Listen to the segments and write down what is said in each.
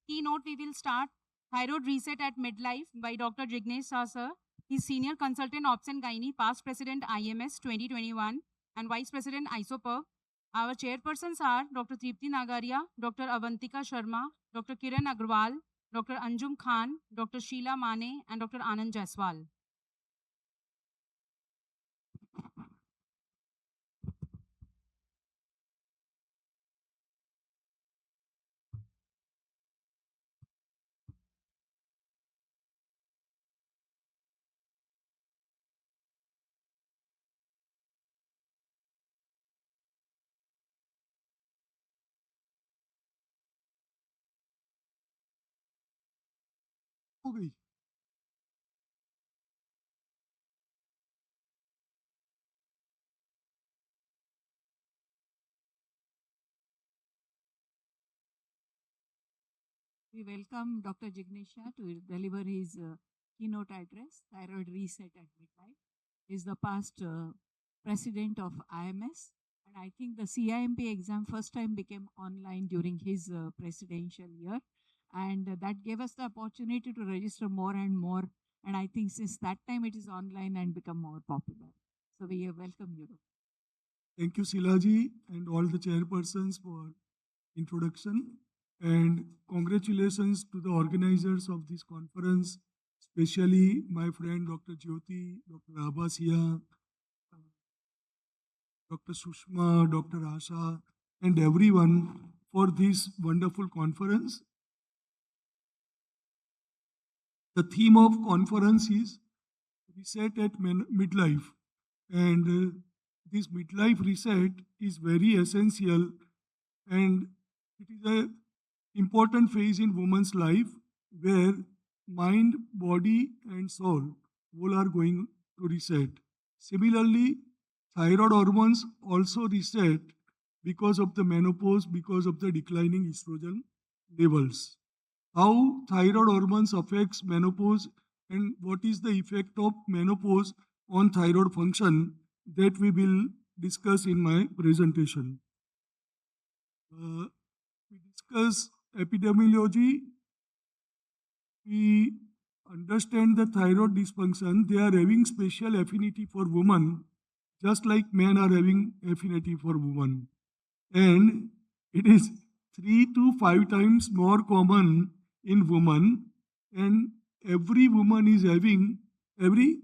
Keynote, we will start Thyroid Reset at Midlife by Dr. Jignesh Shah, sir. He's Senior Consultant Ops and Gynae, past President IMS 2021 and Vice President ISOPER. Our chairpersons are Dr. Tripti Nagaria, Dr. Avantika Sharma, Dr. Kiran Agrawal, Dr. Anjum Khan, Dr. Sheila Mane, and Dr. Anand Jaiswal. Okay. We welcome Dr. Jignesh Shah to deliver his keynote address, Thyroid Reset at Midlife. He is the past president of IMS, and I think the CIMP exam first time became online during his presidential year, and that gave us the opportunity to register more and more. And I think since that time it is online and become more popular. So we welcome you. Thank you, Silaji, and all the chairpersons for introduction. And congratulations to the organizers of this conference, especially my friend Dr. Jyoti, Dr. Abasia, Dr. Sushma, Dr. Asha, and everyone for this wonderful conference. The theme of conference is Reset at Midlife. And this midlife reset is very essential, and it is an important phase in woman's life where mind, body, and soul all are going to reset. Similarly, thyroid hormones also reset because of the menopause, because of the declining estrogen levels. How thyroid hormones affects menopause and what is the effect of menopause on thyroid function, that we will discuss in my presentation. We discuss epidemiology. We understand the thyroid dysfunction. They are having special affinity for women, just like men are having affinity for women. And it is 3 to 5 times more common in women, and every woman is having, every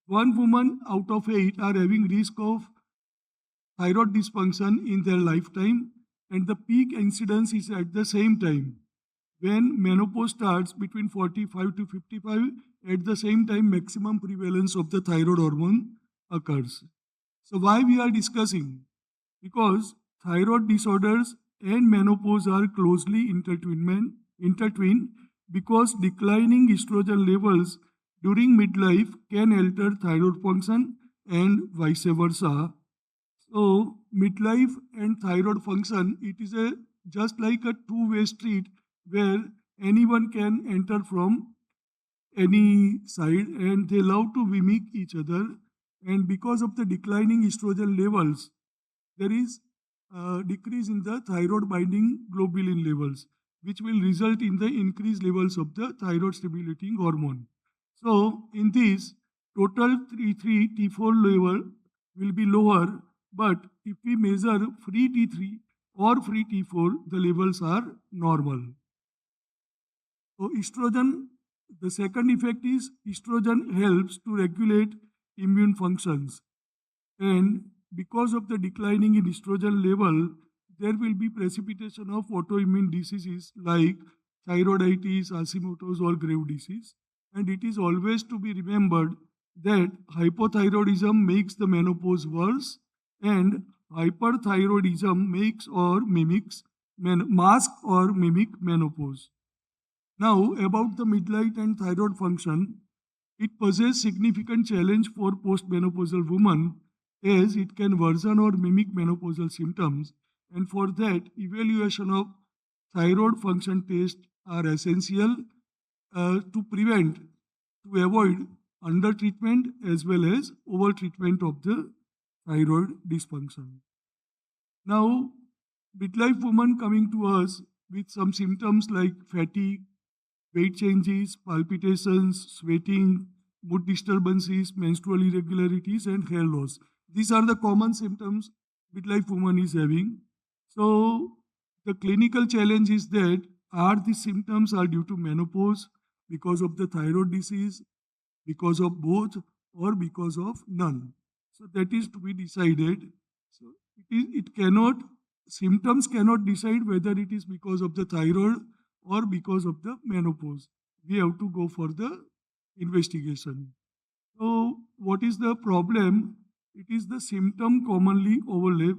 one woman out of 8 are having risk of thyroid dysfunction in their lifetime, and the peak incidence is at the same time. When menopause starts between 45 to 55, at the same time maximum prevalence of the thyroid hormone occurs. So why we are discussing? Because thyroid disorders and menopause are closely intertwined because declining estrogen levels during midlife can alter thyroid function and vice versa. So midlife and thyroid function, it is just like a two-way street where anyone can enter from any side, and they love to mimic each other. And because of the declining estrogen levels, there is a decrease in the thyroid binding globulin levels, which will result in the increased levels of the thyroid stimulating hormone. So in this, total T3, T4 level will be lower, but if we measure free T3 or free T4, the levels are normal. So estrogen, the second effect is estrogen helps to regulate immune functions. And because of the declining in estrogen level, there will be precipitation of autoimmune diseases like thyroiditis, Hashimoto's, or Graves' disease. And it is always to be remembered that hypothyroidism makes the menopause worse, and hyperthyroidism makes or mimics, mask or mimic menopause. Now, about the midlife and thyroid function, it poses significant challenge for postmenopausal women, as it can worsen or mimic menopausal symptoms. And for that, evaluation of thyroid function tests are essential to prevent, to avoid undertreatment as well as overtreatment of the thyroid dysfunction. Now, midlife women coming to us, with some symptoms like fatigue, weight changes, palpitations, sweating, mood disturbances, menstrual irregularities, and hair loss. These are the common symptoms midlife woman is having. So the clinical challenge is that are these symptoms are due to menopause, because of the thyroid disease, because of both, or because of none. So that is to be decided. So it cannot, symptoms cannot decide whether it is because of the thyroid or because of the menopause. We have to go for the investigation. So what is the problem? It is the symptom commonly overlap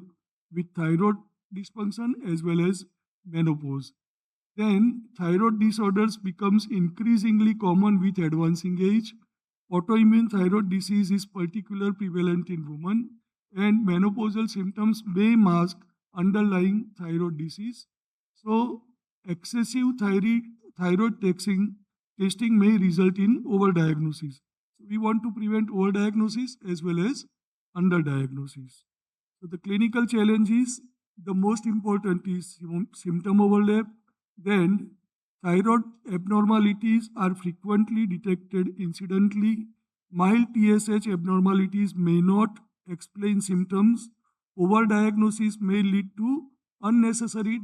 with thyroid dysfunction as well as menopause. Then thyroid disorders becomes increasingly common with advancing age. Autoimmune thyroid disease is particularly prevalent in women, and menopausal symptoms may mask underlying thyroid disease. So excessive thyroid testing may result in overdiagnosis. So we want to prevent overdiagnosis as well as underdiagnosis. So the clinical challenge is the most important is symptom overlap. Then thyroid abnormalities are frequently detected incidentally. Mild TSH abnormalities may not explain symptoms. Overdiagnosis may lead to unnecessary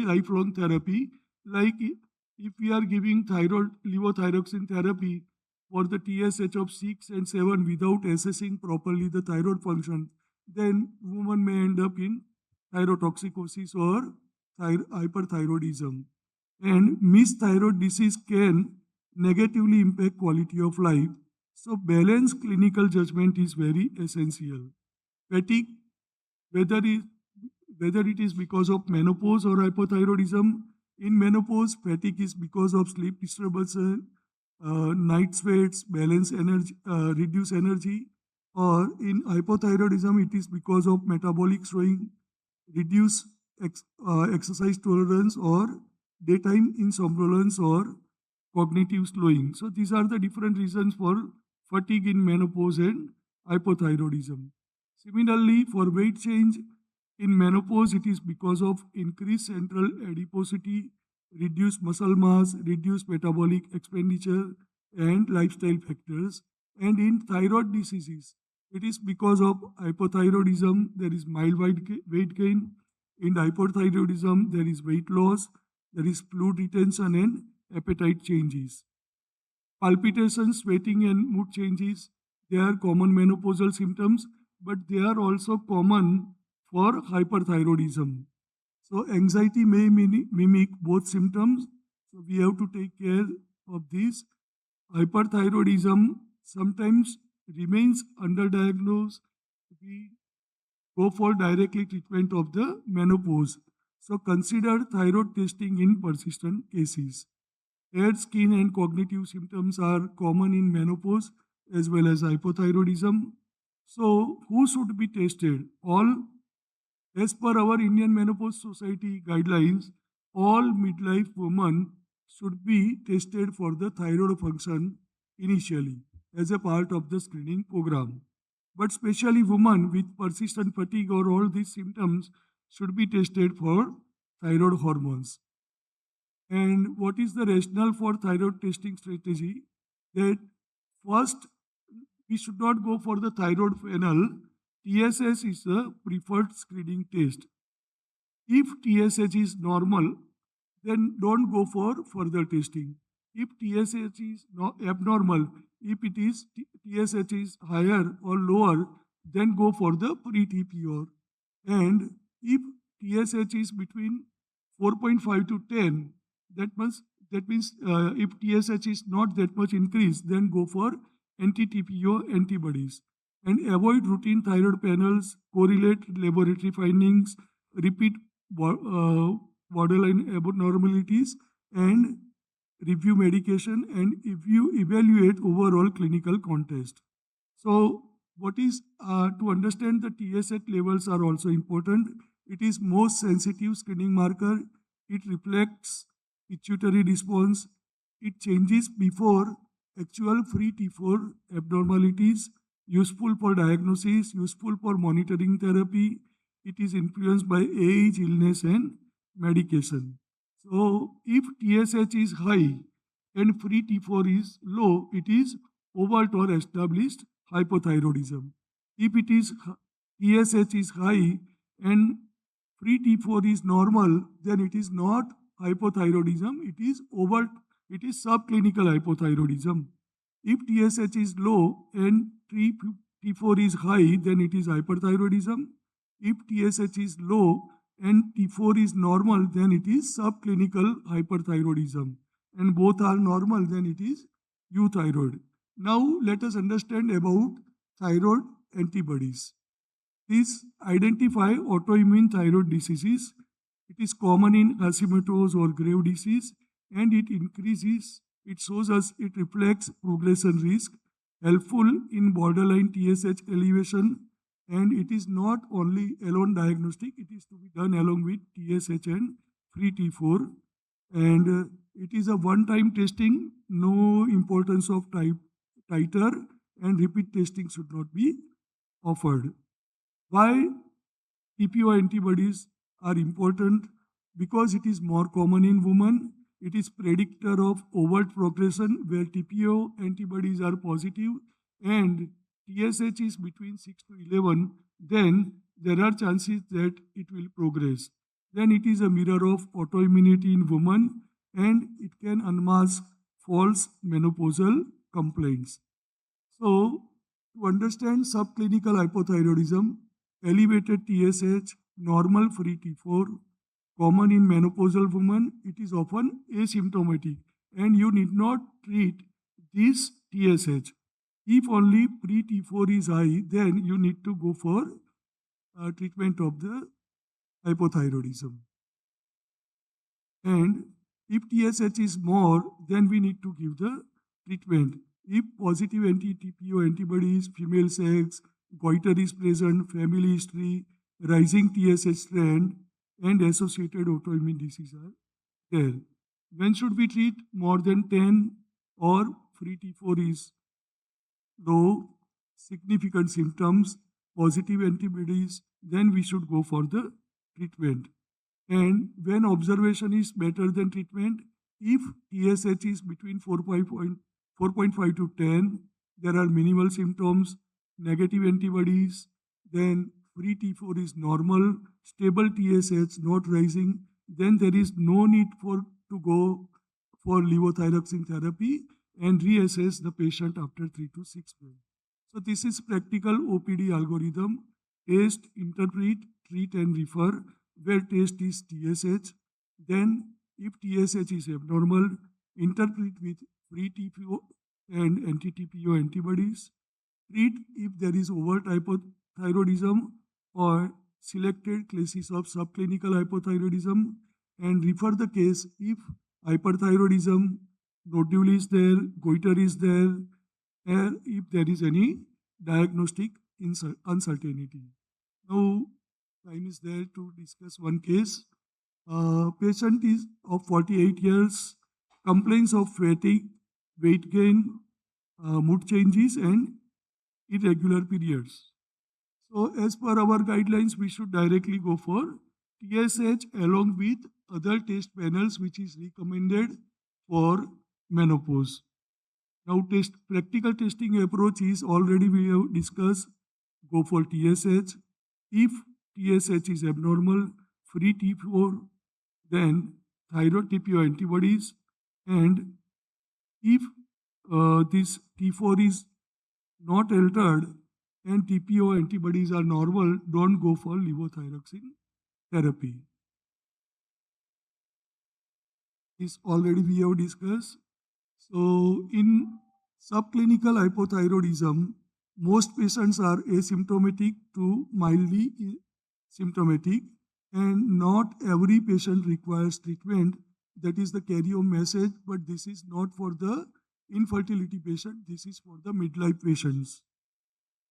lifelong therapy. Like if we are giving levothyroxine therapy for the TSH of 6 and 7 without assessing properly the thyroid function, then woman may end up in thyrotoxicosis or hyperthyroidism. And missed disease can negatively impact quality of life. So balanced clinical judgment is very essential. Fatigue, whether it is because of menopause or hypothyroidism. In menopause, fatigue is because of sleep disturbances, night sweats, reduce energy, or in hypothyroidism, it is because of metabolic slowing, reduce exercise tolerance, or daytime insomnolence, or cognitive slowing. So these are the different reasons for fatigue in menopause and hypothyroidism. Similarly, for weight change in menopause, it is because of increased central adiposity, reduced muscle mass, reduced metabolic expenditure, and lifestyle factors. And in thyroid diseases, it is because of hypothyroidism, there is mild weight gain. In hypothyroidism, there is weight loss, there is fluid retention, and appetite changes. Palpitations, sweating, and mood changes, they are common menopausal symptoms, but they are also common for hyperthyroidism. So anxiety may mimic both symptoms. So we have to take care of this. Hyperthyroidism sometimes remains underdiagnosed. We go for directly treatment of the menopause. So consider thyroid testing in persistent cases. Hair, skin, and cognitive symptoms are common in menopause as well as hypothyroidism. So who should be tested? As per our Indian Menopause Society guidelines, all midlife women should be tested for the thyroid function initially as a part of the screening program. But especially women with persistent fatigue or all these symptoms should be tested for thyroid hormones. And what is the rationale for thyroid testing strategy? That first, we should not go for the thyroid panel. TSH is the preferred screening test. If TSH is normal, then don't go for further testing. If TSH is abnormal, if it is TSH is higher or lower, then go for the pre-TPR. And if TSH is between 4.5 to 10, that means if TSH is not that much increased, then go for anti-TPO antibodies. And avoid routine thyroid panels, correlate laboratory findings, repeat borderline abnormalities, and review medication, and if you evaluate overall clinical context. So what is to understand the TSH levels are also important. It is most sensitive screening marker. It reflects pituitary response. It changes before actual free T4 abnormalities. Useful for diagnosis, useful for monitoring therapy. It is influenced by age, illness, and medication. So if TSH is high and free T4 is low, it is overt or established hypothyroidism. If it is TSH is high and free T4 is normal, then it is not hypothyroidism, it is overt, it is subclinical hypothyroidism. If TSH is low and T4 is high, then it is hyperthyroidism. If TSH is low and T4 is normal, then it is subclinical hyperthyroidism. And both are normal, then it is euthyroid. Now let us understand about thyroid antibodies. These identify autoimmune thyroid diseases. It is common in Hashimoto's or Graves' disease, and it increases, it shows us, it reflects progression risk, helpful in borderline TSH elevation, and it is not only alone diagnostic, it is to be done along with TSH and free T4. And it is a one-time testing, no importance of titer, and repeat testing should not be offered. Why TPO antibodies are important? Because it is more common in women. It is predictor of overt progression where TPO antibodies are positive and TSH is between 6 to 11, then there are chances that it will progress. Then it is a mirror of autoimmunity in women and it can unmask false menopausal complaints. So, to understand subclinical hypothyroidism, elevated TSH, normal free T4, common in menopausal women, it is often asymptomatic and you need not treat this TSH. If only pre T4 is high, then you need to go for treatment of the hypothyroidism. And if TSH is more, then we need to give the treatment. If positive anti-TPO antibodies, female sex, goiter is present, family history, rising TSH trend, and associated autoimmune disease are there. When should we treat? More than 10 or free T4 is low, significant symptoms, positive antibodies, then we should go for the treatment. And when observation is better than treatment, if TSH is between 4.5 to 10, there are minimal symptoms, negative antibodies, then free T4 is normal, stable TSH not rising, then there is no need to go for levothyroxine therapy and reassess the patient after 3 to 6 months. So this is practical OPD algorithm: test, interpret, treat and refer, where test is TSH. Then if TSH is abnormal, interpret with free TPO and anti-TPO antibodies. Treat if there is overt hypothyroidism or selected cases of subclinical hypothyroidism, and refer the case if hyperthyroidism, nodule is there, goiter is there, and if there is any diagnostic uncertainty. Now, time is there to discuss one case. Patient is of 48 years, complains of fatigue, weight gain, mood changes, and irregular periods. So, as per our guidelines, we should directly go for TSH along with other test panels which is recommended for menopause. Now, practical testing approach is already we have discussed. Go for TSH. If TSH is abnormal, free T4, then thyroid TPO antibodies. And if this T4 is not altered and TPO antibodies are normal, don't go for levothyroxine therapy. This already we have discussed. So in subclinical hypothyroidism, most patients are asymptomatic to mildly symptomatic, and not every patient requires treatment. That is the carry-home message, but this is not for the infertility patient, this is for the midlife patients.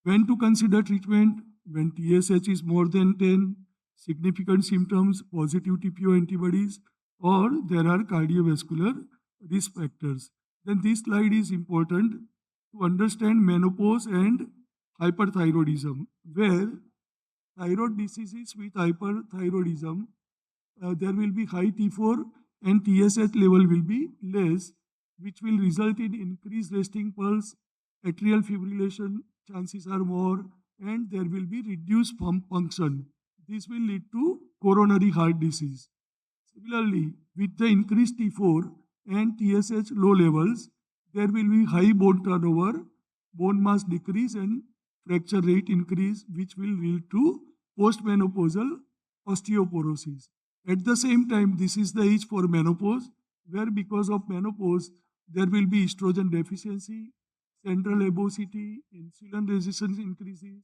When to consider treatment? When TSH is more than 10, significant symptoms, positive TPO antibodies, or there are cardiovascular risk factors. Then this slide is important to understand menopause and hyperthyroidism, where thyroid diseases with hyperthyroidism there will be high T4 and TSH level will be less, which will result in increased resting pulse, atrial fibrillation chances are more, and there will be reduced pump function. This will lead to coronary heart disease. Similarly, with the increased T4 and TSH low levels, there will be high bone turnover, bone mass decrease, and fracture rate increase, which will lead to postmenopausal osteoporosis. At the same time, this is the age for menopause, where because of menopause, there will be estrogen deficiency, central obesity, insulin resistance increases,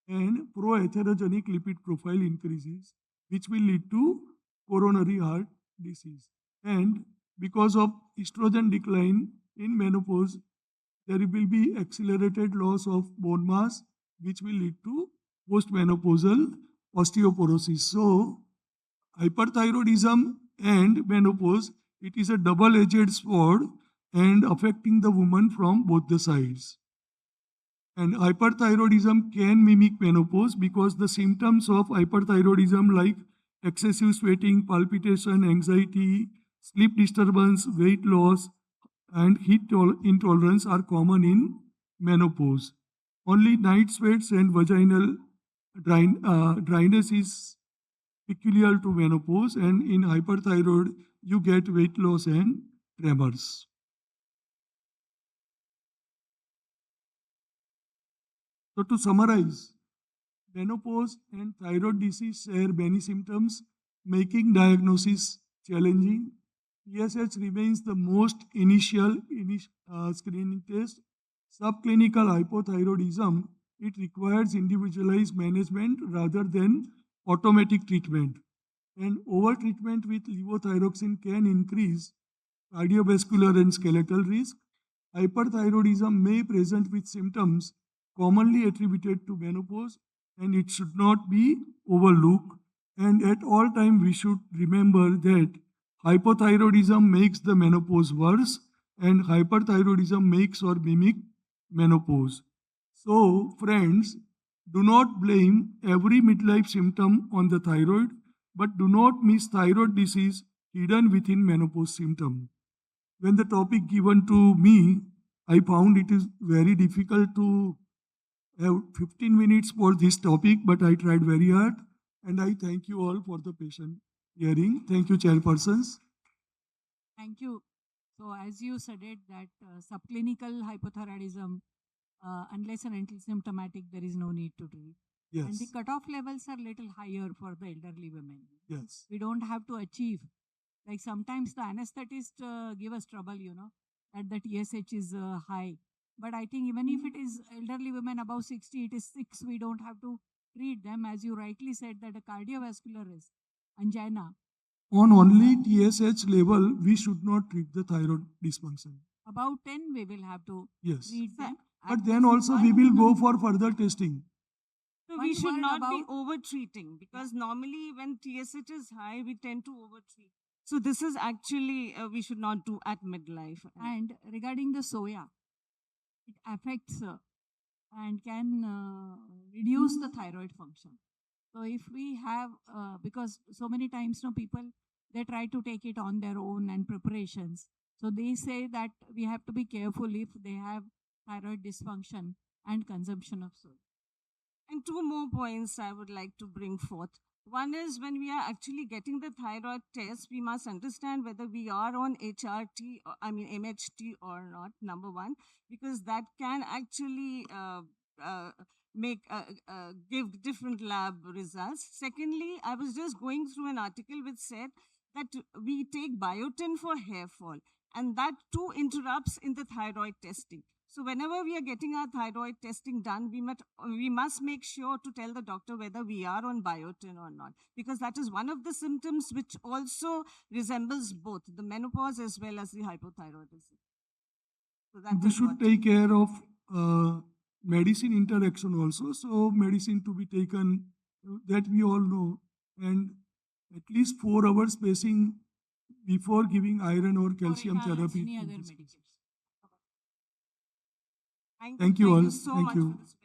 and proatherogenic lipid profile increases, which will lead to coronary heart disease. And because of estrogen decline in menopause, there will be accelerated loss of bone mass, which will lead to postmenopausal osteoporosis. So, hyperthyroidism and menopause, it is a double-edged sword and affecting the woman from both the sides. And hyperthyroidism can mimic menopause because the symptoms of hyperthyroidism like excessive sweating, palpitation, anxiety, sleep disturbance, weight loss, and heat intolerance are common in menopause. Only night sweats and vaginal dryness is peculiar to menopause, and in hyperthyroid, you get weight loss and tremors. So to summarize, menopause and thyroid disease share many symptoms, making diagnosis challenging. TSH remains the most initial screening test. Subclinical hypothyroidism, it requires individualized management rather than automatic treatment. And overtreatment with levothyroxine can increase cardiovascular and skeletal risk. Hyperthyroidism may present with symptoms commonly attributed to menopause, and it should not be overlooked. And at all times, we should remember that hypothyroidism makes the menopause worse, and hyperthyroidism makes or mimic menopause. So, friends, do not blame every midlife symptom on the thyroid, but do not miss thyroid disease hidden within menopause symptom. When the topic given to me, I found it is very difficult to have 15 minutes for this topic, but I tried very hard, and I thank you all for the patient hearing. Thank you, chairpersons. Thank you. So as you said it, that subclinical hypothyroidism, unless and until symptomatic, there is no need to treat. Yes. And the cutoff levels are little higher for the elderly women. Yes. We don't have to achieve. Like sometimes the anesthetist give us trouble, that the TSH is high. But I think even if it is elderly women above 60, it is 6, we don't have to treat them. As you rightly said, that a cardiovascular risk, angina. On only TSH level, we should not treat the thyroid dysfunction. About 10, we will have to treat them. But then also we will go for further testing. So we should not be over-treating, because normally when TSH is high, we tend to over-treat. So this is actually, we should not do at midlife. And regarding the soya, it affects and can reduce the thyroid function. So if we have, because so many times people, they try to take it on their own and preparations. So they say that we have to be careful if they have thyroid dysfunction and consumption of soya. And 2 more points I would like to bring forth. One is, when we are actually getting the thyroid test, we must understand whether we are on HRT, MHT or not, number one, because that can actually give different lab results. Secondly, I was just going through an article which said that we take biotin for hair fall, and that too interrupts in the thyroid testing. So whenever we are getting our thyroid testing done, we must make sure to tell the doctor whether we are on biotin or not, because that is one of the symptoms which also resembles both the menopause as well as the hypothyroidism. So we should take care of medicine interaction also. So medicine to be taken, that we all know, and at least 4 hours spacing before giving iron or calcium therapy. Any other medication. Thank you all. So Thank much you. for this.